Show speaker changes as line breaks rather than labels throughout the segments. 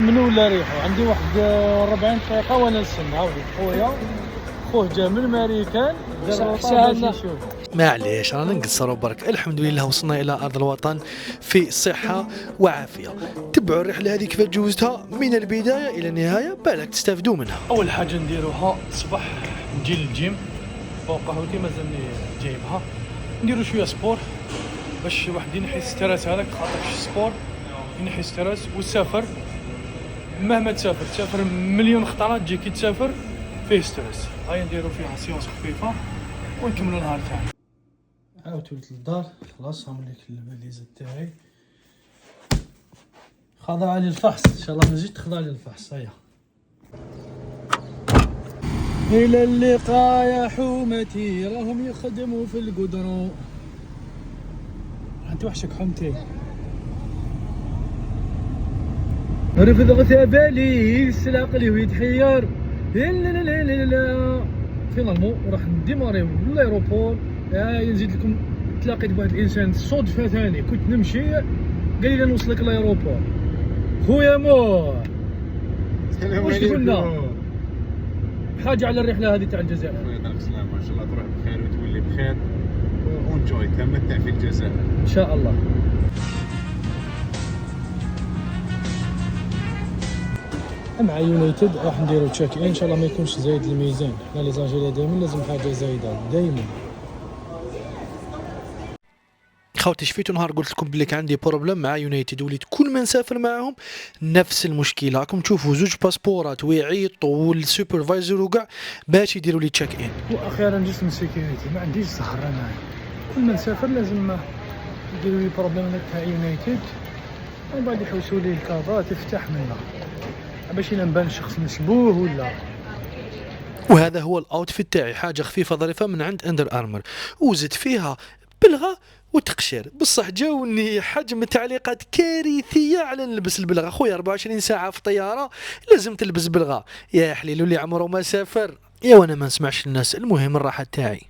من ولا ريحو عندي واحد 40 دقيقة وانا نستنى. عاودي خويا خوه جا من الماريكان دار
سهلنا.
معليش رانا نقصروا برك. الحمد لله وصلنا الى ارض الوطن في صحه وعافيه. تبعوا الرحله هذه كيف جوزتها من البدايه الى النهايه بالك تستافدوا منها.
اول حاجه نديروها الصباح نجي للجيم فوق قهوتي مازالني جايبها، نديرو شويه سبور باش واحد ينحي ستريس هذاك، خاطر السبور ينحي ستريس. والسفر مهما تسافر مليون خطره تجي كي تسافر فيه ستريس. هاي نديرو فيها سيونس خفيفه ونكملوا النهار تاعنا. عاودت وليت للدار خلاص. هامليك الفاليزه تاعي خاضعه للفحص ان شاء الله ما تجيش تخضع للفحص. هيا الى اللقاء يا حومتي، راهم يخدموا في القدرو. انت وحشك حومتي. رفض غثابالي السلاق اللي هو يتحير. لا لا لا لا لا فينالمون راح نديماريو للايروبور. نزيد لكم تلاقيت بواحد الانسان صدفه ثاني، كنت نمشي قال لي نوصلك للايروبور. خويا مو واش قلنا حاجه على الرحله هذه تاع الجزائر.
يعطيك السلامة، ان شاء الله تروح بخير وتولي بخير وانجوي تمتع في الجزائر
ان شاء الله. مع يونايتد راح نديرو تشيك ان شاء الله ما يكونش زايد الميزان. احنا لي زاجيريا دائما لازم حاجه زايده دائما.
خوتي شفيتوا نهار قلت لكم بلي عندي بروبليم مع يونايتد، وليت كل ما نسافر معاهم نفس المشكله. راكم تشوفوا زوج باسبورات ويعيطوا والسوبرفايزر وكاع باش يديروا لي تشيك ان.
واخيرا جيت من سيكوريتي ما عنديش زهر انا. كل ما نسافر لازم يديروا لي بروبليم تاع يونايتد ومن بعد يحوسوا لي الكافا تفتح منها باش انا نبان شخص مشبوه ولا.
وهذا هو الاوتفيت تاعي، حاجه خفيفه ظريفه من عند اندر ارمر، وزدت فيها بلغه وتقشير. بصح جاوني حجم تعليقات كارثيه على نلبس البلغه. خويا 24 ساعه في الطياره لازم تلبس بلغه يا حليل، اللي عمره ما سافر يا وانا ما نسمعش الناس. المهم الراحه تاعي.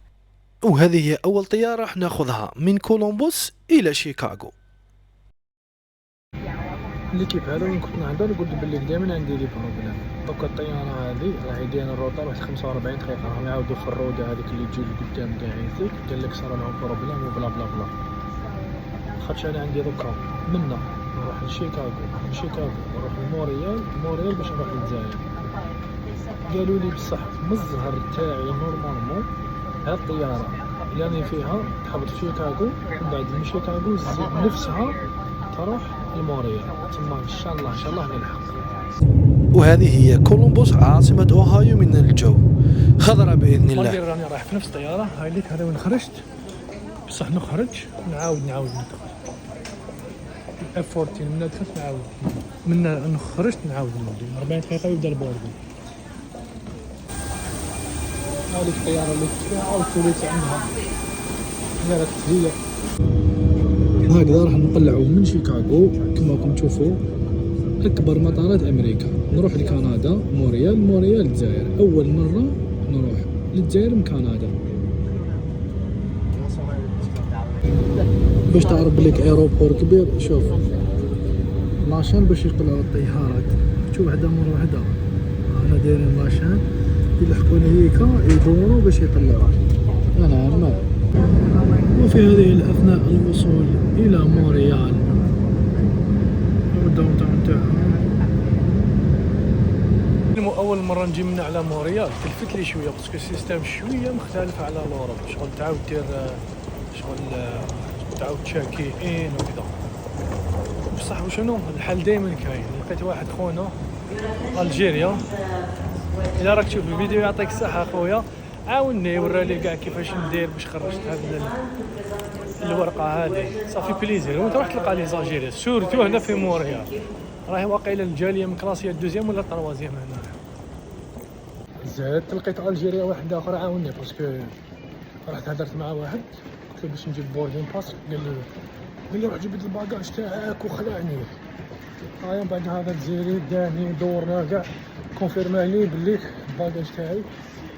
وهذه هي اول طياره راح ناخذها من كولومبوس الى شيكاغو.
ليكيب هذا وين كنت نهضر قلت بلي دائما عندي لي بروبليم. دوكا الطياره هذه راهي دايره الروطه واحد 45 دقيقه، راهم يعاودوا في الروده هذيك اللي تجي لقدام كاع يزيك قال لك صار لهم بروبليم وبلا بلا بلا. خاطش انا عندي دوكا منا نروح لشيكاغو، من شيكاغو نروح لموريال باش نروح للجزائر. قالوا لي بصح مزهر تاعي نورمالمون هاد الطياره اللي راني فيها تحبط في شيكاغو ومن بعد من شيكاغو الزيت نفسها تروح لموريال. تما ان شاء الله نلحق.
وهذه هي كولومبوس عاصمة أوهايو من الجو، خضرة بإذن الله.
راني رايح في نفس الطيارة. هاي ليك هذا وين خرجت بصح نخرج نعاود ندخل F14 من دخلت نعاود من خرجت نعاود نولي 40 دقيقة ويبدا البوردين. هذيك الطيارة اللي فيها عاود وليت عندها دارت هي. هكذا راح نطلعوا من شيكاغو كما راكم تشوفوا أكبر مطارات أمريكا، نروح لكندا موريال الجزائر. أول مرة نروح للجزائر من كندا. باش تعرف بليك ايروبور كبير. شوف لاشان باش يقلعوا الطيارات، شوف وحدة مور وحدة أنا دايرين لاشان يلحقوني هيكا يدوروا باش يطلعوا. أنا ما وفي هذه الأثناء الوصول إلى موريال والداون تاون تاعها. اول مره نجي من على موريال تلفت لي شويه باسكو السيستم شويه مختلف على الاوروب. شغل تعاود دير تعاود تشاكي ان وكذا. بصح وشنو الحل دائما كاين. لقيت واحد خونا الجيريا، الا راك تشوف الفيديو يعطيك الصحه خويا، عاوني ورالي كاع كيفاش ندير باش خرجت هذه الورقه هذه. صافي بليزير وانت راح تلقى لي زاجيريا سورتو هنا في موريال. راهي واقيلا الجاليه من كلاسيه الدوزيام ولا الطروازيام هنا. زاد تلقيت الجيريا واحد اخر عاوني باسكو رحت هدرت مع واحد قلت له باش نجيب بوردين باس، قال لي روح جيب الباكاج تاعك وخلعني. من بعد هذا الجزائري داني دورنا كاع كونفيرما لي بلي الباكاج تاعي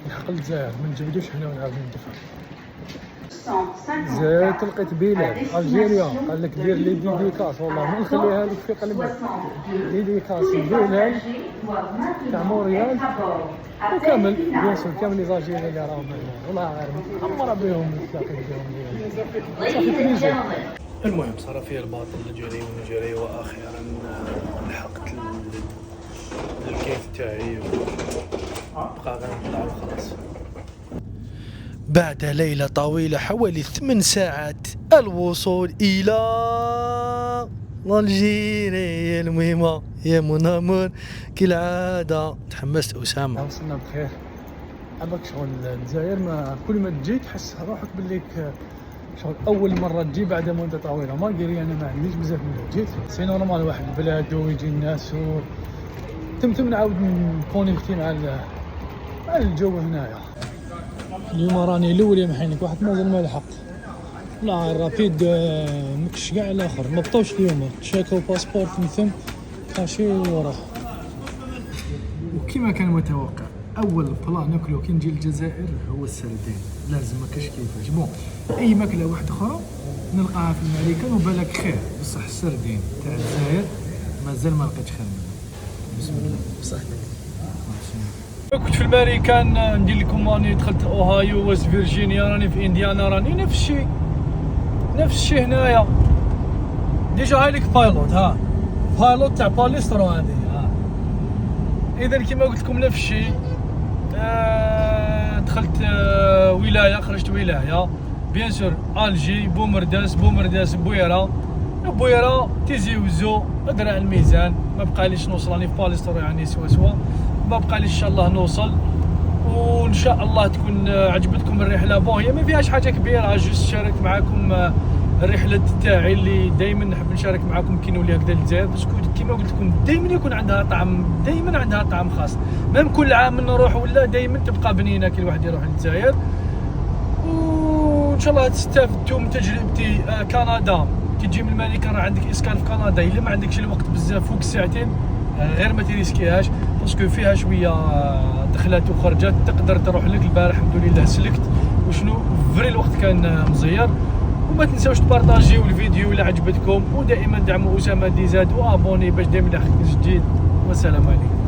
نحق للجزائر ما نجبدوش هنا ونعاود ندفع. زيت لقيت بلال الجيريا قال لك دير لي ديديكاس والله ما نخليها لك في قلبك ديديكاس بلال تاع موريال وكامل بيان سور كامل لي زالجيريا اللي راهم هنا والله عارف عمر بهم نتلاقى بهم صافي بليزير. المهم صار فيها الباطل نجري ونجري واخيرا لحقت الكيف تاعي وبقى غير نطلع وخلاص.
بعد ليلة طويلة حوالي 8 ساعات الوصول إلى الجيريا المهمة يا منامر كالعادة. تحمست أسامة.
وصلنا بخير. عباك شغل الجزائر ما كل ما تجي تحس روحك باللي شغل أول مرة تجي بعد مدة طويلة. ما قري أنا ما عنديش بزاف من جيت سي نورمال واحد البلاد ويجي الناس تم نعاود نكونيكتي مع الجو هنايا. اليوم راني الاول يا محينك واحد مازال ما لحق لا الرابيد مكش كاع الاخر ما بطوش اليوم تشيكو باسبور من ثم ماشي وراه. وكما كان متوقع اول بلان ناكلو كي نجي للجزائر هو السردين. لازم ما كاش كيفاش بون اي ماكله واحده اخرى نلقاها في الماريكان وبالك خير بصح السردين تاع الجزائر مازال ما لقيتش خير منه. بسم الله بصح كنت في الامريكان ندير لكم راني دخلت اوهايو ويست فيرجينيا راني في انديانا راني نفس الشيء هنايا ديجا هاي لك بايلوت بايلوت تاع باليسترو هذه اذا كيما قلت لكم نفس الشيء. دخلت ولايه خرجت ولايه بيان سور الجي بومرداس بويره تيزي وزو ادرع الميزان ما بقاليش نوصل راني في باليسترو يعني سوا ما بقاليش ان شاء الله نوصل وان شاء الله تكون عجبتكم الرحله. بون هي ما فيهاش حاجه كبيره جست شاركت معكم الرحله تاعي اللي دائما نحب نشارك معكم كي نولي هكذا للجزائر باسكو كيما قلت لكم دائما يكون عندها طعم خاص ميم كل عام نروح ولا دائما تبقى بنينه كي الواحد يروح للجزائر. وان شاء الله تستافدوا من تجربتي. كندا كي تجي من المانيكان راه عندك اسكان في كندا الا ما عندكش الوقت بزاف فوق الساعتين غير ما تريسكيهاش باسكو فيها شويه دخلات وخرجات تقدر تروح لك. البارح الحمد لله سلكت وشنو فري الوقت كان مزير. وما تنساوش تبارطاجيو الفيديو الا عجبتكم ودائما دعموا اسامه ديزاد وابوني باش دائما يلحقك جديد. والسلام عليكم.